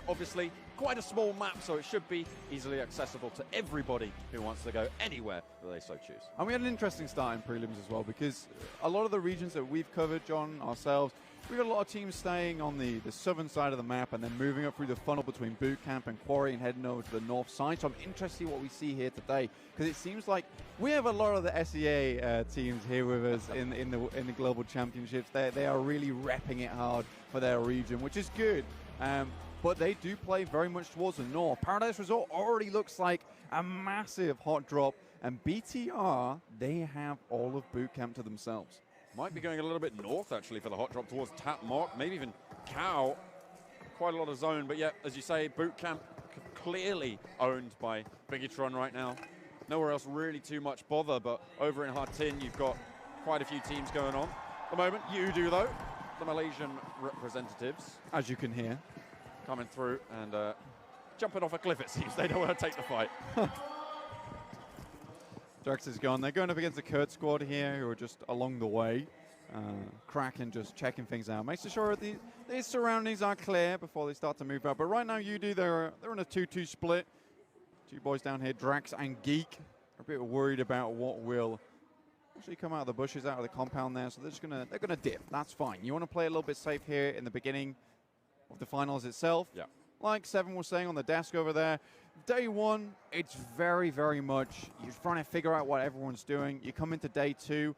obviously quite a small map, so it should be easily accessible to everybody who wants to go anywhere that they so choose. And we had an interesting start in prelims as well, because a lot of the regions that we've covered, John, ourselves, we've got a lot of teams staying on the southern side of the map and then moving up through the funnel between boot camp and quarry and heading over to the north side. So I'm interested in what we see here today, because it seems like we have a lot of the SEA teams here with us in the global championships. They are really repping it hard for their region, which is good. But they do play very much towards the north. Paradise Resort already looks like a massive hot drop, and BTR, they have all of boot camp to themselves. Might be going a little bit north, actually, for the hot drop towards Tap Mock, maybe even Cow. Quite a lot of zone, but yeah, as you say, boot camp clearly owned by Biggitron right now. Nowhere else really too much bother, but over in Hartin, you've got quite a few teams going on. At the moment, you do, though, the Malaysian representatives. As you can hear. Coming through and jumping off a cliff, it seems. They don't want to take the fight. Drax is gone. They're going up against the Kurt squad here, who are just along the way. Kraken just checking things out, making sure the surroundings are clear before they start to move out. But right now, they're in a 2-2 split. Two boys down here, Drax and Geek, are a bit worried about what will actually come out of the bushes, out of the compound there. So they're gonna dip. That's fine. You want to play a little bit safe here in the beginning of the finals itself. Yeah. Like Seven was saying on the desk over there, day one, it's very, very much, you're trying to figure out what everyone's doing. You come into day two,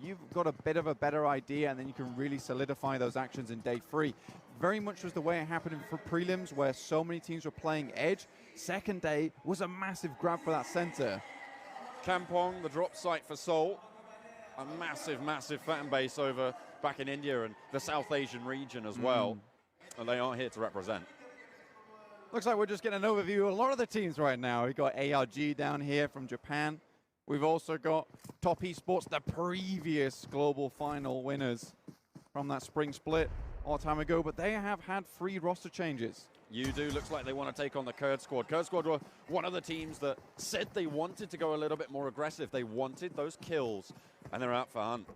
you've got a bit of a better idea, and then you can really solidify those actions in day three. Very much was the way it happened for prelims, where so many teams were playing edge. Second day was a massive grab for that center. Kampong, the drop site for Seoul. A massive, massive fan base over back in India and the South Asian region as well. And they are here to represent. Looks like we're just getting an overview of a lot of the teams right now. We've got ARG down here from Japan. We've also got Top Esports, the previous global final winners from that spring split all time ago, but they have had 3 roster changes. Yudu looks like they want to take on the Kurd squad. Kurd squad were one of the teams that said they wanted to go a little bit more aggressive. They wanted those kills, and they're out for hunt.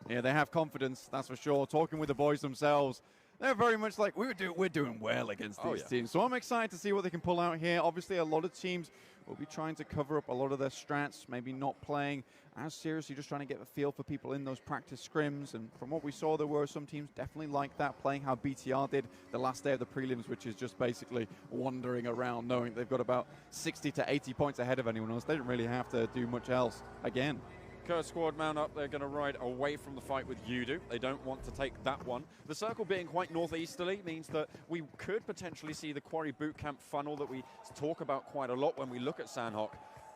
Yeah, they have confidence, that's for sure. Talking with the boys themselves, they're very much like, we're doing well against these teams. So I'm excited to see what they can pull out here. Obviously, a lot of teams will be trying to cover up a lot of their strats, maybe not playing as seriously, just trying to get a feel for people in those practice scrims. And from what we saw, there were some teams definitely like that, playing how BTR did the last day of the prelims, which is just basically wandering around, knowing they've got about 60 to 80 points ahead of anyone else. They didn't really have to do much else again. Kurd squad mount up. They're going to ride away from the fight with Yudu. They don't want to take that one. The circle being quite northeasterly means that we could potentially see the Quarry Bootcamp funnel that we talk about quite a lot when we look at Sandhawk.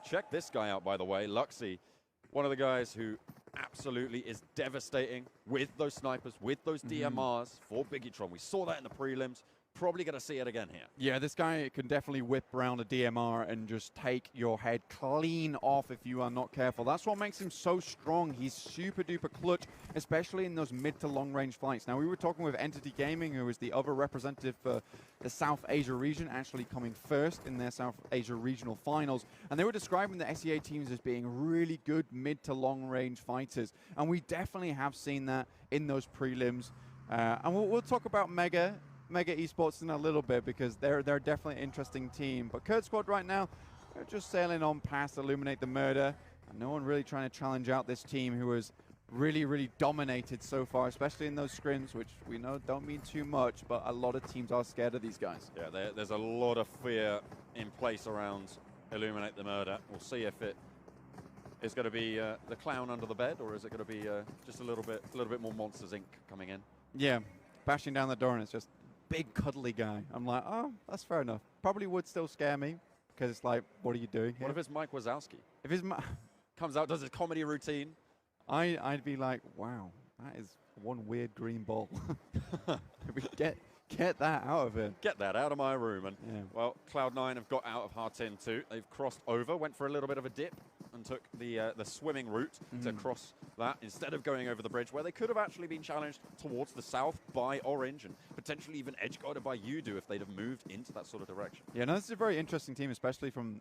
Check this guy out, by the way, Luxxy. One of the guys who absolutely is devastating with those snipers, with those DMRs for Biggitron. We saw that in the prelims. Probably going to see it again here. Yeah, this guy can definitely whip around a DMR and just take your head clean off if you are not careful. That's what makes him so strong. He's super duper clutch, especially in those mid to long range fights. Now, we were talking with Entity Gaming, who is the other representative for the South Asia region, actually coming first in their South Asia regional finals. And they were describing the SEA teams as being really good mid to long range fighters. And we definitely have seen that in those prelims. And we'll talk about Mega Esports in a little bit, because they're definitely an interesting team. But Kurd squad right now, they're just sailing on past Illuminate the Murder, and no one really trying to challenge out this team who has really, really dominated so far, especially in those scrims, which we know don't mean too much, but a lot of teams are scared of these guys. Yeah, there's a lot of fear in place around Illuminate the Murder. We'll see if it is going to be the clown under the bed, or is it going to be just a little bit more Monsters Inc. coming in? Yeah, bashing down the door, and it's just big cuddly guy. I'm like, oh, that's fair enough. Probably would still scare me, because it's like, what are you doing here? What if it's Mike Wazowski? If his comes out, does his comedy routine? I'd be like, wow, that is one weird green ball. Get that out of here. Get that out of my room. And well, Cloud9 have got out of Hartin too. They've crossed over, went for a little bit of a dip, and took the swimming route to cross that instead of going over the bridge, where they could have actually been challenged towards the south by Orange and potentially even edge guarded by Yudu if they'd have moved into that sort of direction. Yeah, no, this is a very interesting team, especially from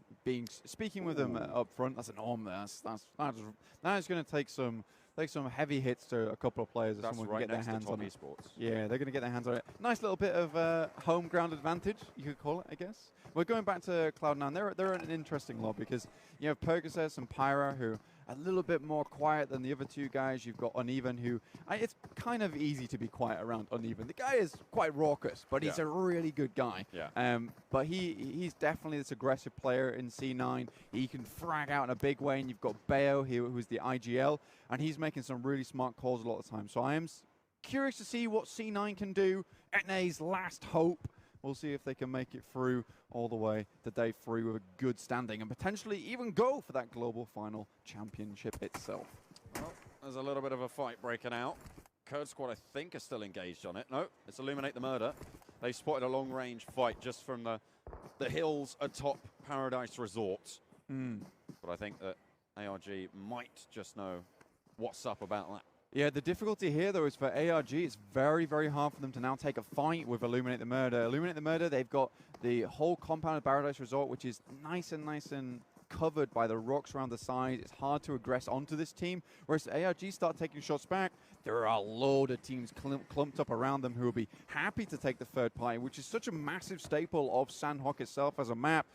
speaking with them up front. That's enormous. That is going to take some take some heavy hits to a couple of players. That's someone right can get next their hands to top on it. esports. Yeah, they're going to get their hands on it. Nice little bit of home ground advantage, you could call it, I guess. We're going back to Cloud9. They're an interesting lot because you have Percocet and Pyra, who are a little bit more quiet than the other two guys. You've got Uneven, who it's kind of easy to be quiet around Uneven. The guy is quite raucous, but he's a really good guy. Yeah. But he's definitely this aggressive player in C9. He can frag out in a big way, and you've got Bayo, who's the IGL, and he's making some really smart calls a lot of the time. So I am curious to see what C9 can do. NA's last hope. We'll see if they can make it through all the way to day 3 with a good standing and potentially even go for that global final championship itself. Well, there's a little bit of a fight breaking out. Kurd Squad, I think, are still engaged on it. No, it's Illuminate the Murder. They spotted a long-range fight just from the hills atop Paradise Resort. But I think that ARG might just know what's up about that. Yeah, the difficulty here, though, is for ARG, it's very, very hard for them to now take a fight with Illuminate the Murder. Illuminate the Murder, they've got the whole compound of Paradise Resort, which is nice and covered by the rocks around the side. It's hard to aggress onto this team. Whereas ARG start taking shots back, there are a load of teams clumped up around them who will be happy to take the third party, which is such a massive staple of Sanhok itself as a map.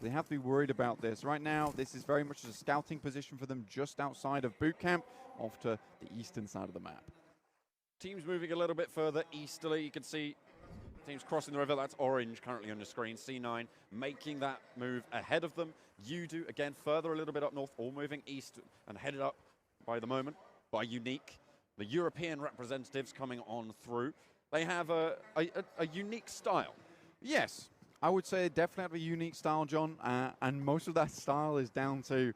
They have to be worried about this. Right now, this is very much a scouting position for them just outside of boot camp, off to the eastern side of the map. Teams moving a little bit further easterly. You can see teams crossing the river. That's orange currently on the screen. C9 making that move ahead of them. Udo, again, further a little bit up north, all moving east and headed up by the moment by Unique. The European representatives coming on through. They have a unique style. Yes, I would say definitely have a unique style, John, and most of that style is down to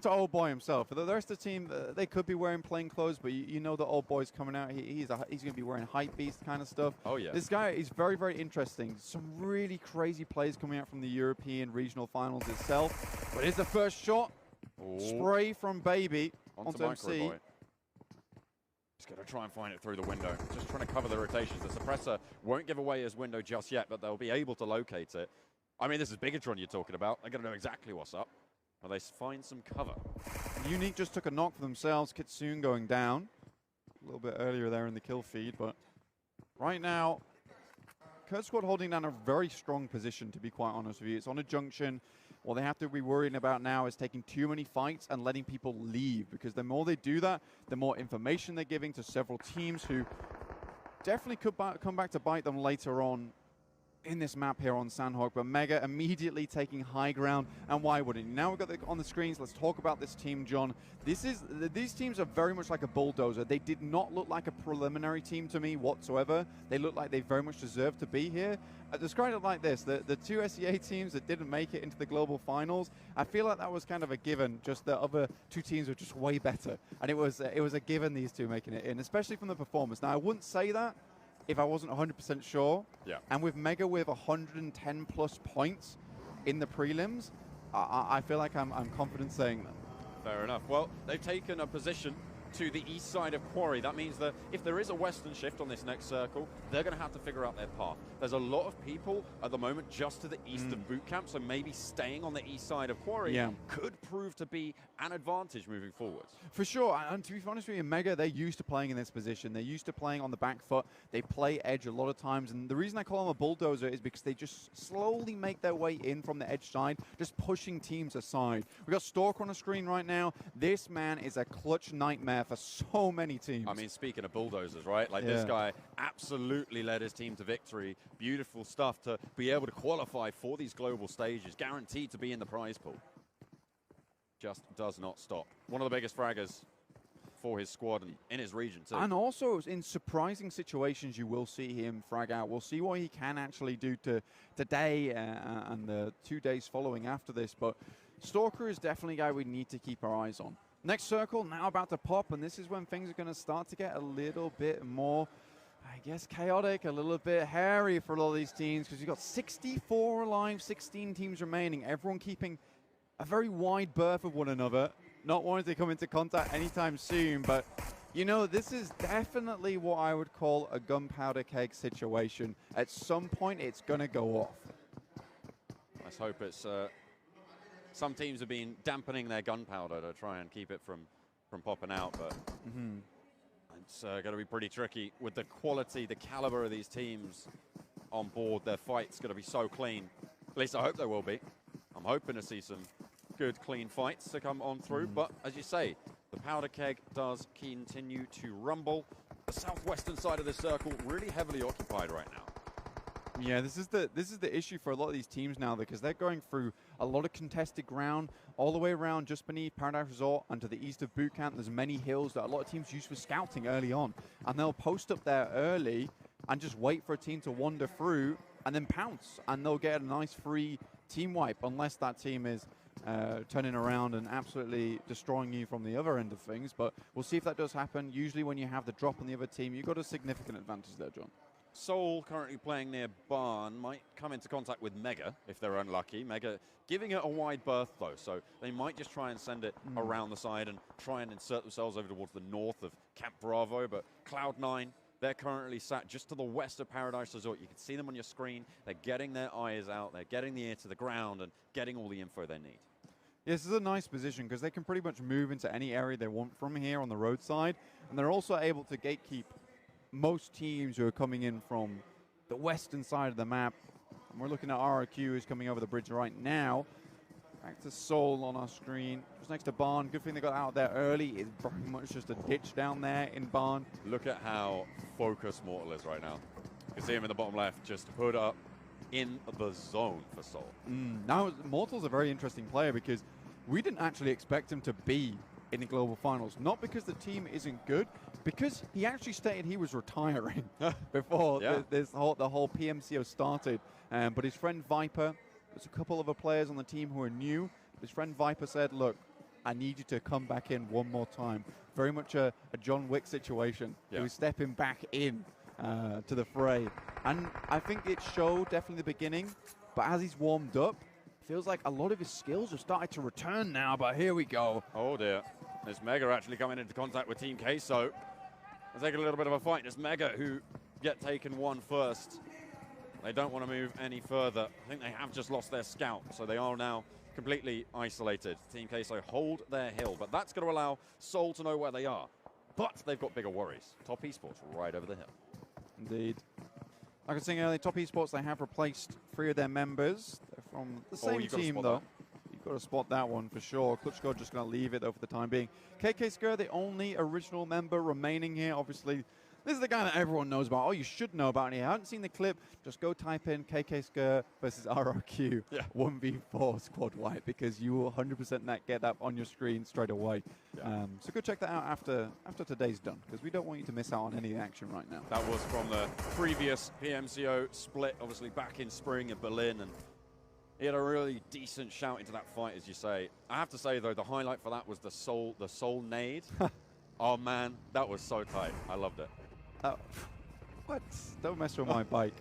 Old Boy himself. The rest of the team, they could be wearing plain clothes, but you know the Old Boy's coming out. He's going to be wearing hype beast kind of stuff. Oh, yeah. This guy is very, very interesting. Some really crazy plays coming out from the European regional finals itself. But here's the first shot. Ooh. Spray from Baby onto MC. Boy. He's going to try and find it through the window. Just trying to cover the rotations. The suppressor won't give away his window just yet, but they'll be able to locate it. I mean, this is Bigatron you're talking about. They're going to know exactly what's up. Well, they find some cover. Unique just took a knock for themselves. Kitsune going down. A little bit earlier there in the kill feed, but right now, Kurd Squad holding down a very strong position, to be quite honest with you. It's on a junction. What they have to be worrying about now is taking too many fights and letting people leave, because the more they do that, the more information they're giving to several teams who definitely could come back to bite them later on in this map here on Sanhok. But Mega immediately taking high ground, and why wouldn't you? Now we've got on the screens. Let's talk about this team, John. These teams are very much like a bulldozer. They did not look like a preliminary team to me whatsoever. They look like they very much deserve to be here. I describe it like this: the two SEA teams that didn't make it into the global finals, I feel like that was kind of a given. Just the other two teams were just way better, and it was a given, these two making it in, especially from the performance. Now I wouldn't say that if I wasn't 100% sure. Yeah. And with Mega with 110 plus points in the prelims, I feel like I'm confident saying that. Fair enough. Well, they've taken a position to the east side of Quarry. That means that if there is a western shift on this next circle, they're going to have to figure out their path. There's a lot of people at the moment just to the east of boot camp, so maybe staying on the east side of Quarry could prove to be an advantage moving forwards. For sure, and to be honest with you, Mega, they're used to playing in this position. They're used to playing on the back foot. They play edge a lot of times, and the reason I call them a bulldozer is because they just slowly make their way in from the edge side, just pushing teams aside. We've got Stalker on the screen right now. This man is a clutch nightmare for so many teams. I mean, speaking of bulldozers, right? Like this guy absolutely led his team to victory. Beautiful stuff to be able to qualify for these global stages, guaranteed to be in the prize pool. Just does not stop. One of the biggest fraggers for his squad and in his region too. And also in surprising situations, you will see him frag out. We'll see what he can actually do today and the 2 days following after this. But Stalker is definitely a guy we need to keep our eyes on. Next circle now about to pop, and this is when things are going to start to get a little bit more, I guess, chaotic, a little bit hairy for a lot of these teams, because you've got 64 alive, 16 teams remaining, everyone keeping a very wide berth of one another, not wanting to come into contact anytime soon. But, you know, this is definitely what I would call a gunpowder keg situation. At some point, it's going to go off. Let's hope it's... some teams have been dampening their gunpowder to try and keep it from from popping out, but it's going to be pretty tricky with the quality, the caliber of these teams on board. Their fight's going to be so clean. At least I hope there will be. I'm hoping to see some good, clean fights to come on through. But as you say, the powder keg does continue to rumble. The southwestern side of the circle really heavily occupied right now. Yeah, this is the issue for a lot of these teams now, because they're going through a lot of contested ground all the way around just beneath Paradise Resort and to the east of Boot Camp. There's many hills that a lot of teams use for scouting early on, and they'll post up there early and just wait for a team to wander through and then pounce, and they'll get a nice free team wipe unless that team is turning around and absolutely destroying you from the other end of things. But we'll see if that does happen. Usually when you have the drop on the other team, you've got a significant advantage there, John. Seoul, currently playing near Barn, might come into contact with Mega if they're unlucky. Mega giving it a wide berth, though, so they might just try and send it around the side and try and insert themselves over towards the north of Camp Bravo. But Cloud9, they're currently sat just to the west of Paradise Resort. You can see them on your screen. They're getting their eyes out. They're getting the ear to the ground and getting all the info they need. Yes, this is a nice position because they can pretty much move into any area they want from here on the roadside, and they're also able to gatekeep most teams who are coming in from the western side of the map. And we're looking at RRQ, who's coming over the bridge right now. Back to Seoul on our screen, just next to Barn. Good thing they got out there early. It's very much just a ditch down there in Barn. Look at how focused Mortal is right now. You can see him in the bottom left, just hood up in the zone for Seoul. Now, Mortal's a very interesting player because we didn't actually expect him to be in the global finals. Not because the team isn't good, because he actually stated he was retiring before the whole PMCO started. But his friend Viper, there's a couple of other players on the team who are new. His friend Viper said, look, I need you to come back in one more time. Very much a John Wick situation. He was stepping back in to the fray. And I think it showed definitely the beginning, but as he's warmed up, feels like a lot of his skills have started to return now, but here we go. Oh dear. There's Mega actually coming into contact with Team Queso. They're taking a little bit of a fight. It's Mega who get taken one first. They don't want to move any further. I think they have just lost their scout, so they are now completely isolated. Team Queso hold their hill, but that's going to allow Seoul to know where they are. But they've got bigger worries. Top Esports right over the hill. Indeed. Like I was saying earlier, Top Esports, they have replaced 3 of their members. They're from the same team, though. You've got to spot that one for sure. Clutch God just going to leave it, though, for the time being. KK Skur, the only original member remaining here. Obviously, this is the guy that everyone knows about. Oh, you should know about. And if you haven't seen the clip, just go type in KK Skur versus RRQ 1v4 squad wipe, because you will 100% get that on your screen straight away. So go check that out after today's done, because we don't want you to miss out on any action right now. That was from the previous PMCO split, obviously back in spring in Berlin, and he had a really decent shout into that fight, as you say. I have to say, though, the highlight for that was the soul nade. Oh, man, that was so tight. I loved it. What? Don't mess with my bike.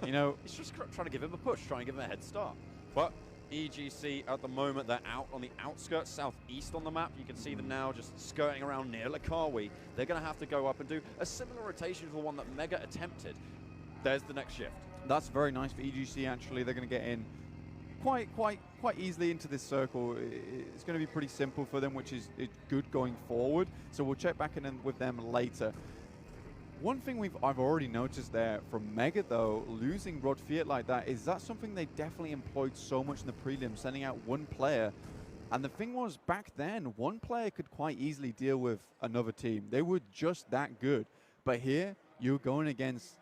You know, it's just trying to give him a push, trying to give him a head start. But EGC at the moment, they're out on the outskirts, southeast on the map. You can see them now just skirting around near Lakawi. They're going to have to go up and do a similar rotation to the one that Mega attempted. There's the next shift. That's very nice for EGC, actually. They're going to get in quite easily into this circle. It's going to be pretty simple for them, which is good going forward. So we'll check back in with them later. One thing I've already noticed there from Mega, though, losing Rod Fiat like that, is that something they definitely employed so much in the prelim, sending out one player. And the thing was, back then, one player could quite easily deal with another team. They were just that good. But here, you're going against,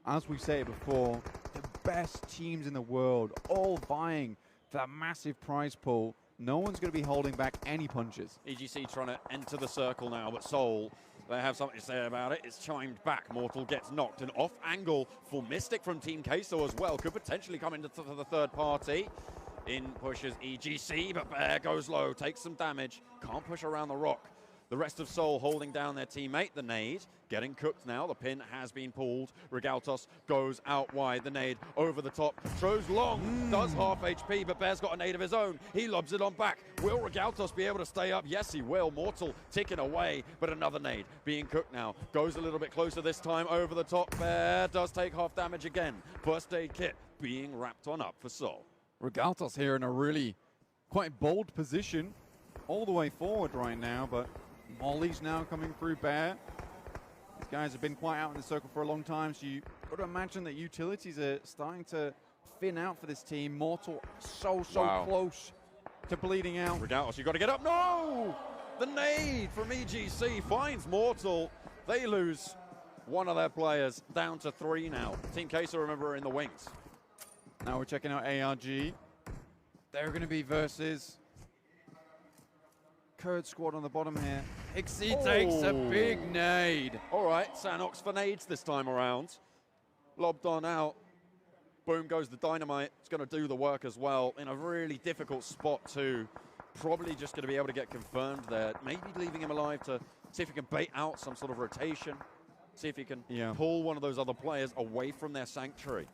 as we said before, the best teams in the world, all vying for that massive prize pool. No one's going to be holding back any punches. EGC trying to enter the circle now, but Seoul, they have something to say about it. It's chimed back. Mortal gets knocked. An off angle for Mystic from Team Queso as well. Could potentially come into the third party. In pushes EGC, but Bear goes low, takes some damage. Can't push around the rock. The rest of Seoul holding down their teammate, the nade. Getting cooked now. The pin has been pulled. Regaltos goes out wide. The nade over the top. Throws long. Does half HP, but Bear's got a nade of his own. He lobs it on back. Will Regaltos be able to stay up? Yes, he will. Mortal ticking away, but another nade being cooked now. Goes a little bit closer this time over the top. Bear does take half damage again. First aid kit being wrapped on up for Seoul. Regaltos here in a really quite bold position all the way forward right now, but Molly's now coming through Bear. These guys have been quite out in the circle for a long time, so you've got to imagine that utilities are starting to thin out for this team. Mortal so close to bleeding out. Regatos, you got to get up. No! The nade from EGC finds Mortal. They lose one of their players, down to 3 now. Team Queso, remember, are in the wings. Now we're checking out ARG. They're going to be versus Kurd squad on the bottom here. Ixie takes a big nade. All right, Sanox for nades this time around. Lobbed on out. Boom goes the dynamite. It's going to do the work as well in a really difficult spot too. Probably just going to be able to get confirmed there. Maybe leaving him alive to see if he can bait out some sort of rotation. See if he can pull one of those other players away from their sanctuary.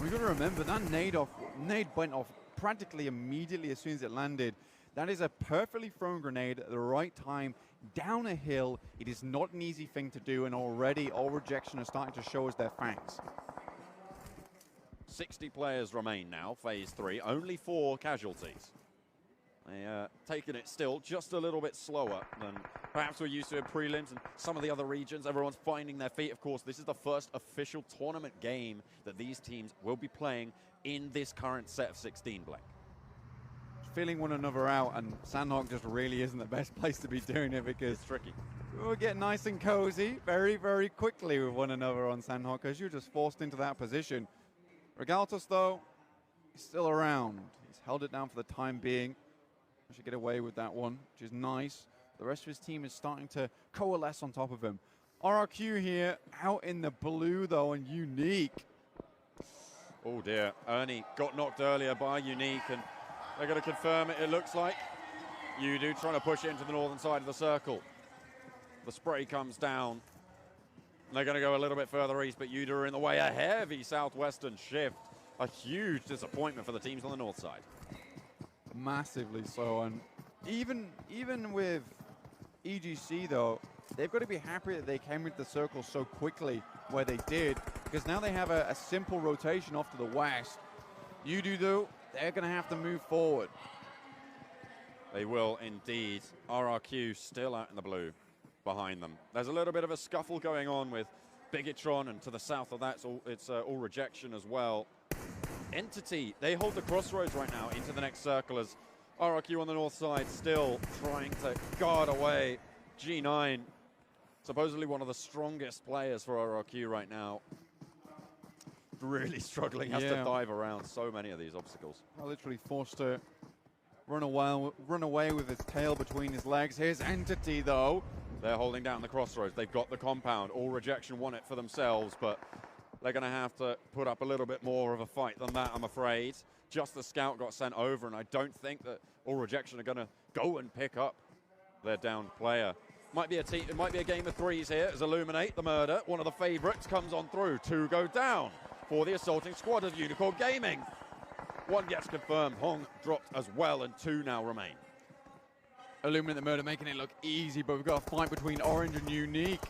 We've got to remember that nade went off practically immediately as soon as it landed. That is a perfectly thrown grenade at the right time, down a hill. It is not an easy thing to do, and already all rejection are starting to show us their fangs. 60 players remain now, phase 3, only 4 casualties. They taking it still just a little bit slower than perhaps we're used to in prelims and some of the other regions. Everyone's finding their feet. Of course, this is the first official tournament game that these teams will be playing in this current set of 16, Blake. Feeling one another out, and Sandhawk just really isn't the best place to be doing it because it's tricky. We'll get nice and cozy very, very quickly with one another on Sandhawk because you're just forced into that position. Regaltos, though, is still around. He's held it down for the time being. Should get away with that one, which is nice. The rest of his team is starting to coalesce on top of him. RRQ here, out in the blue, though, and Unique. Oh, dear. Ernie got knocked earlier by Unique, and they're going to confirm it, it looks like. Yudu trying to push it into the northern side of the circle. The spray comes down. They're going to go a little bit further east, but Yudu are in the way. A heavy southwestern shift. A huge disappointment for the teams on the north side. Massively so, and even with EGC, though, they've got to be happy that they came into the circle so quickly where they did, because now they have a simple rotation off to the west. Yudu, though, they're going to have to move forward. They will indeed. RRQ still out in the blue behind them. There's a little bit of a scuffle going on with Bigotron, and to the south of that, it's all rejection as well. Entity, they hold the crossroads right now into the next circle as RRQ on the north side still trying to guard away. G9, supposedly one of the strongest players for RRQ right now. Really struggling, has to dive around so many of these obstacles. Literally forced to run away with his tail between his legs. Here's Entity, though. They're holding down the crossroads. They've got the compound. All rejection won it for themselves, but they're going to have to put up a little bit more of a fight than that, I'm afraid. Just the scout got sent over, and I don't think that all rejection are going to go and pick up their downed player. It might be a game of 3s here as Illuminate the Murder, one of the favorites, comes on through. 2 go down for the assaulting squad of Unicorn Gaming. 1 gets confirmed. Hong dropped as well, and 2 now remain. Illuminate the Murder making it look easy, but we've got a fight between Orange and Unique.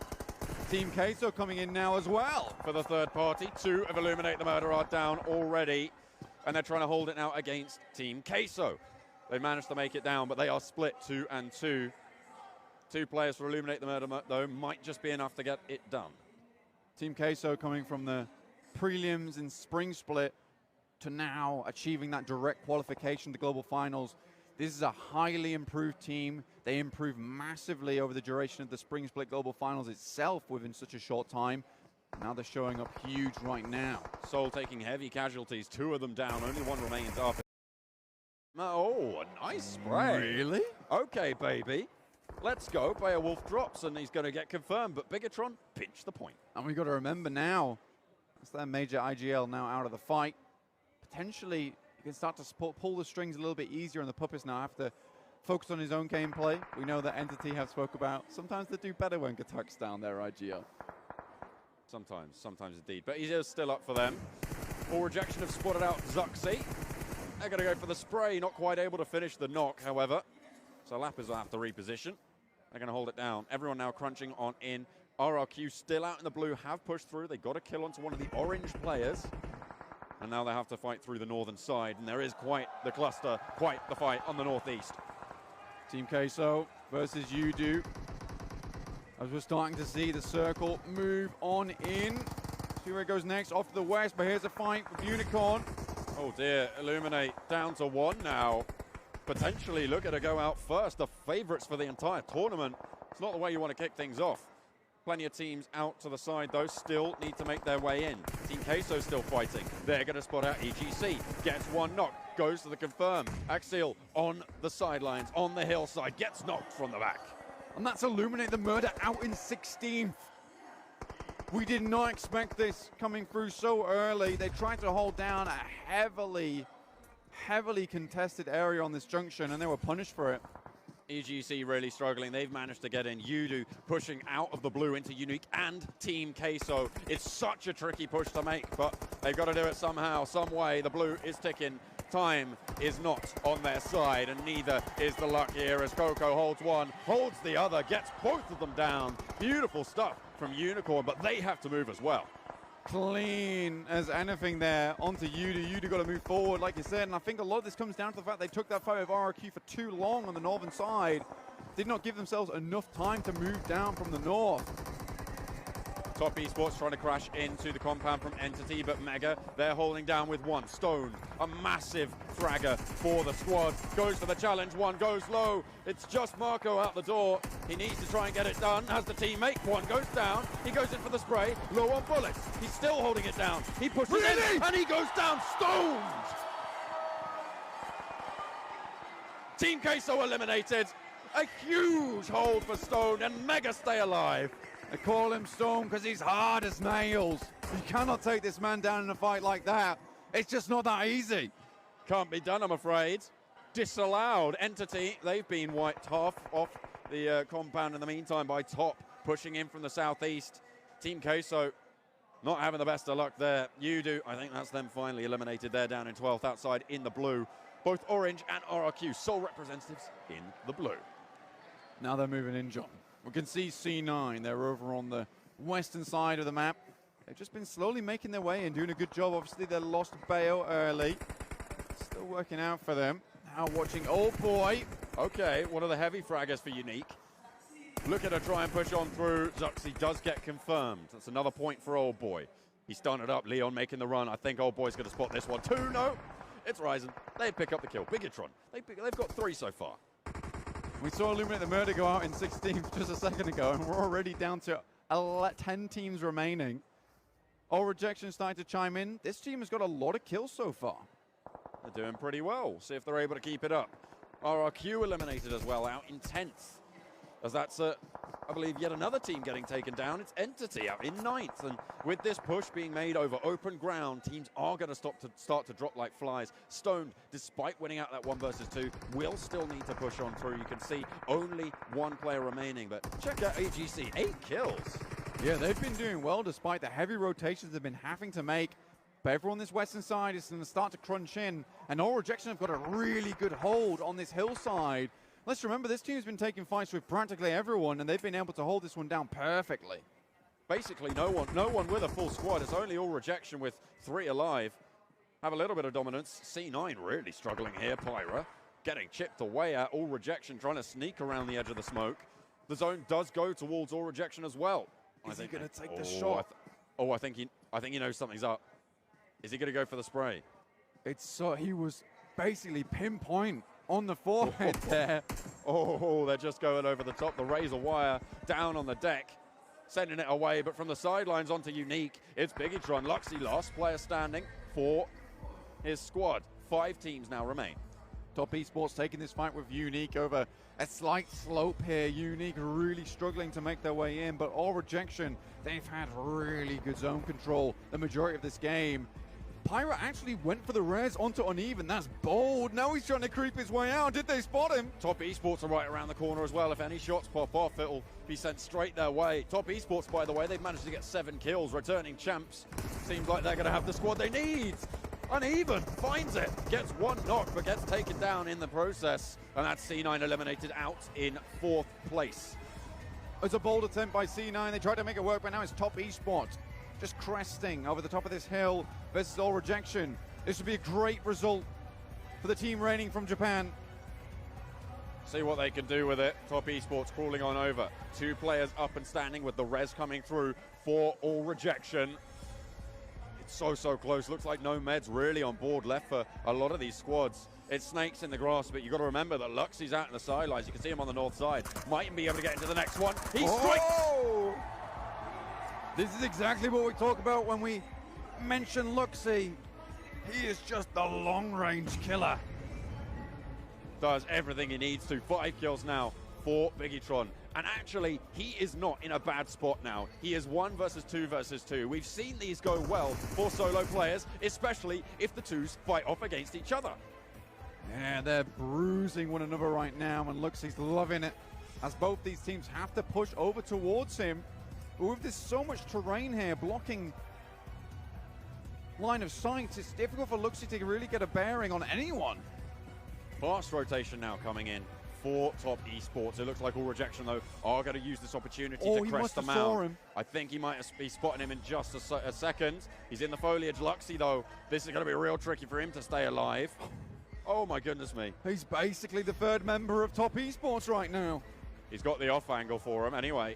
Team Queso coming in now as well. For the third party, 2 of Illuminate the Murder are down already, and they're trying to hold it now against Team Queso. They managed to make it down, but they are split 2 and 2. 2 players for Illuminate the Murder, though, might just be enough to get it done. Team Queso coming from the prelims in Spring Split to now achieving that direct qualification to Global Finals. This is a highly improved team. They improved massively over the duration of the Spring Split Global Finals itself within such a short time. Now they're showing up huge right now. Soul taking heavy casualties, 2 of them down, only 1 remains up. Oh, a nice spray. Really? Okay, baby. Let's go. Beowulf drops, and he's going to get confirmed, but Bigotron pinched the point. And we've got to remember now, that's that major IGL now out of the fight. Potentially, you can start to pull the strings a little bit easier, and the Puppets now have to focus on his own gameplay. We know that Entity have spoke about sometimes they do better when Gatuk's down their IGL. Sometimes indeed. But he is still up for them. All rejection have spotted out Luxxy. They're going to go for the spray, not quite able to finish the knock, however. So Lappers will have to reposition. They're going to hold it down. Everyone now crunching on in. RRQ still out in the blue, have pushed through. They got a kill onto one of the orange players. And now they have to fight through the northern side, and there is quite the cluster, quite the fight on the northeast. Team Queso versus Yudu. As we're starting to see the circle move on in. See where it goes next, off to the west, but here's a fight with Unicorn. Oh dear, Illuminate down to 1 now. Potentially look at her go out first, the favorites for the entire tournament. It's not the way you want to kick things off. Plenty of teams out to the side, though, still need to make their way in. Team Queso still fighting. They're going to spot out EGC. Gets one knock, goes to the confirm. Axial on the sidelines, on the hillside, gets knocked from the back. And that's Illuminate the Murder out in 16th. We did not expect this coming through so early. They tried to hold down a heavily contested area on this junction, and they were punished for it. EGC really struggling. They've managed to get in. Yudu pushing out of the blue into Unique and Team Queso. It's such a tricky push to make, but they've got to do it somehow, some way. The blue is ticking. Time is not on their side, and neither is the luck here as Coco holds one, holds the other, gets both of them down. Beautiful stuff from Unicorn, but they have to move as well. Clean as anything there onto Yudu. Yudu got to move forward, like you said, and I think a lot of this comes down to the fact they took that fight with RRQ for too long on the northern side. Did not give themselves enough time to move down from the north. Top Esports trying to crash into the compound from Entity, but Mega, they're holding down with one. Stone, a massive fragger for the squad. Goes for the challenge, one goes low. It's just Marco out the door. He needs to try and get it done. Has the teammate, one goes down. He goes in for the spray, low on bullets. He's still holding it down. He pushes in, and he goes down, stoned! Team Queso eliminated. A huge hold for Stone, and Mega stay alive. They call him Stone because he's hard as nails. You cannot take this man down in a fight like that. It's just not that easy. Can't be done, I'm afraid. Disallowed. Entity, they've been wiped half off the compound in the meantime by Top, pushing in from the southeast. Team Queso not having the best of luck there. Yudu, I think that's them finally eliminated. They're down in 12th outside in the blue. Both Orange and RRQ, sole representatives in the blue. Now they're moving in, John. We can see C9, they're over on the western side of the map. They've just been slowly making their way and doing a good job. Obviously, they lost Bayo early. Still working out for them. Now watching Old Boy. Okay, one of the heavy fraggers for Unique. Look at her try and push on through. Luxxy does get confirmed. That's another point for Old Boy. He's done it up. Leon making the run. I think Old Boy's going to spot this one too. No, it's Ryzen. They pick up the kill. Bigatron. They've got 3 so far. We saw Illuminate the Murder go out in 16th just a second ago, and we're already down to 10 teams remaining. All Rejection starting to chime in. This team has got a lot of kills so far. They're doing pretty well. See if they're able to keep it up. RRQ eliminated as well, out in 10th. As that's, I believe, yet another team getting taken down. It's Entity out in 9th. And with this push being made over open ground, teams are going to start to drop like flies. Stone, despite winning out that 1 versus 2, will still need to push on through. You can see only 1 player remaining. But check out AGC, 8 kills. Yeah, they've been doing well despite the heavy rotations they've been having to make. But everyone on this western side is going to start to crunch in. And All Rejection have got a really good hold on this hillside. Let's remember, this team's been taking fights with practically everyone, and they've been able to hold this one down perfectly. Basically, no one with a full squad. It's only All Rejection with 3 alive. Have a little bit of dominance. C9 really struggling here. Pyra getting chipped away at. All Rejection trying to sneak around the edge of the smoke. The zone does go towards All Rejection as well. Is he going to take the shot? I think he knows something's up. Is he going to go for the spray? It's so he was basically pinpoint on the forehead there. Oh, they're just going over the top. The razor wire down on the deck, sending it away. But from the sidelines onto Unique, it's Bigatron. Luxxy, last player standing for his squad. 5 teams now remain. Top Esports taking this fight with Unique over a slight slope here. Unique really struggling to make their way in, but All Rejection, they've had really good zone control the majority of this game. Pyra actually went for the res onto Uneven. That's bold. Now he's trying to creep his way out. Did they spot him? Top Esports are right around the corner as well. If any shots pop off, it'll be sent straight their way. Top Esports, by the way, they've managed to get 7 kills. Returning champs. Seems like they're going to have the squad they need. Uneven finds it. Gets 1 knock, but gets taken down in the process. And that's C9 eliminated out in 4th place. It's a bold attempt by C9. They tried to make it work, but now it's Top Esports just cresting over the top of this hill versus All Rejection. This would be a great result for the team reigning from Japan. See what they can do with it. Top Esports crawling on over. 2 players up and standing with the res coming through for all rejection. It's so close. Looks like no meds really on board left for a lot of these squads. It's snakes in the grass, but you've got to remember that Luxxy's out in the sidelines. You can see him on the north side. Might even be able to get into the next one. He strikes! Oh! This is exactly what we talk about when we mention Luxxy. He is just the long-range killer. Does everything he needs to. 5 kills now for Biggitron. And actually, he is not in a bad spot now. He is 1 versus 2 versus 2. We've seen these go well for solo players, especially if the twos fight off against each other. Yeah, they're bruising one another right now, and Luxxy's loving it as both these teams have to push over towards him. But with this so much terrain here blocking line of sight, it's difficult for Luxxy to really get a bearing on anyone. Fast rotation now coming in for Top Esports. It looks like all rejection, though, are going to use this opportunity to crest them out. I think he might be spotting him in just a second. He's in the foliage. Luxxy, though, this is going to be real tricky for him to stay alive. Oh, my goodness me. He's basically the 3rd member of Top Esports right now. He's got the off angle for him. Anyway,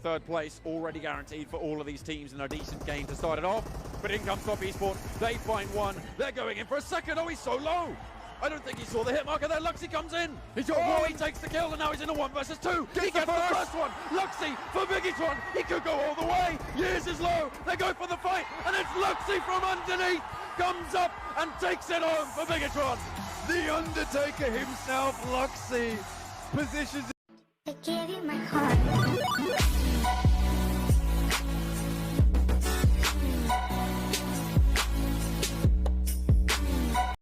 3rd place already guaranteed for all of these teams in a decent game to start it off. But in comes Top Esports. They find 1. They're going in for a second. Oh, he's so low. I don't think he saw the hit marker there. Luxxy comes in. He's got 1. He takes the kill, and now he's in a 1 versus 2. He gets the first one. Luxxy for Biggitron. He could go all the way. Years is low. They go for the fight, and it's Luxxy from underneath. Comes up and takes it home for Biggitron. The Undertaker himself, Luxxy, positions. I gave you my heart.